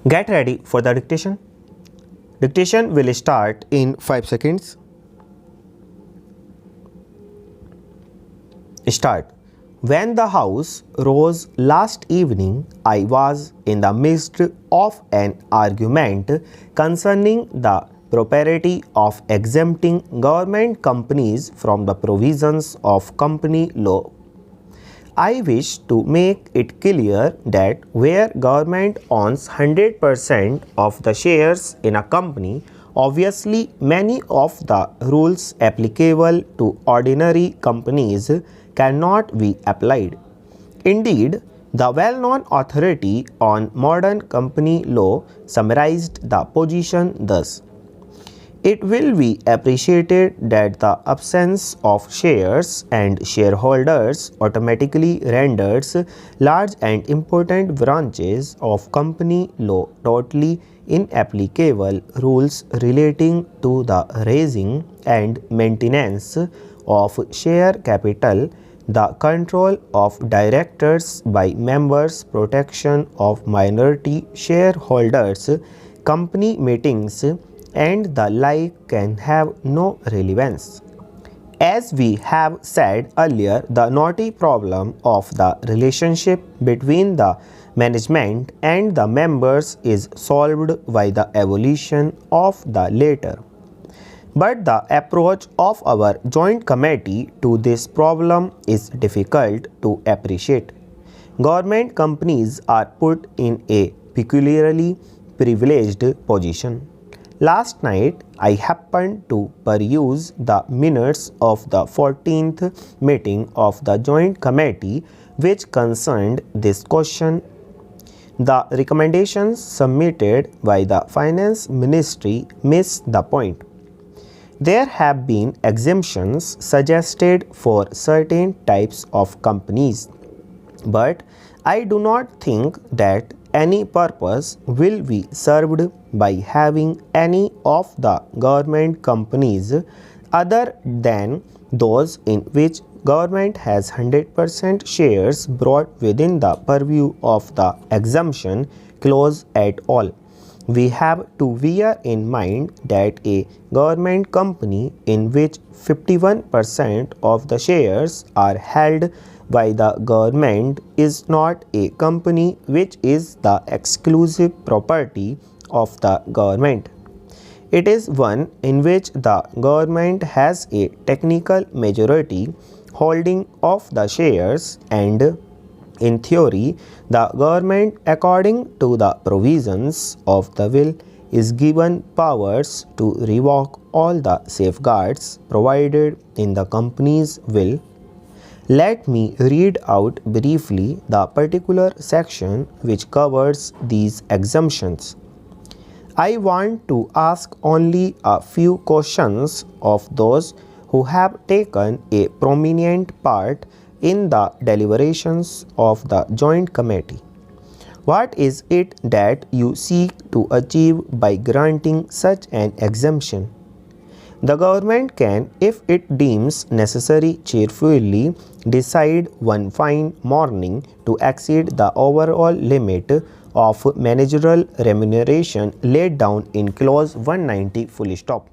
Get ready for the dictation. Dictation will start in 5 seconds. Start. When the house rose last evening, I was in the midst of an argument concerning the propriety of exempting government companies from the provisions of company law. I wish to make it clear that where government owns 100% of the shares in a company, obviously many of the rules applicable to ordinary companies cannot be applied. Indeed, the well-known authority on modern company law summarized the position thus. It will be appreciated that the absence of shares and shareholders automatically renders large and important branches of company law totally inapplicable. Rules relating to the raising and maintenance of share capital, the control of directors by members, protection of minority shareholders, company meetings, and the like can have no relevance. As we have said earlier, the knotty problem of the relationship between the management and the members is solved by the evolution of the latter. But the approach of our joint committee to this problem is difficult to appreciate. Government companies are put in a peculiarly privileged position. Last night, I happened to peruse the minutes of the 14th meeting of the Joint Committee which concerned this question. The recommendations submitted by the Finance Ministry miss the point. There have been exemptions suggested for certain types of companies, but I do not think that any purpose will be served by having any of the government companies other than those in which government has 100% shares brought within the purview of the exemption clause at all. We have to bear in mind that a government company in which 51% of the shares are held by the government is not a company which is the exclusive property of the government. It is one in which the government has a technical majority holding of the shares, and in theory, the government, according to the provisions of the will, is given powers to revoke all the safeguards provided in the company's will. Let me read out briefly the particular section which covers these exemptions. I want to ask only a few questions of those who have taken a prominent part in the deliberations of the Joint Committee. What is it that you seek to achieve by granting such an exemption? The government can, if it deems necessary, cheerfully decide one fine morning to exceed the overall limit of managerial remuneration laid down in clause 190 full stop.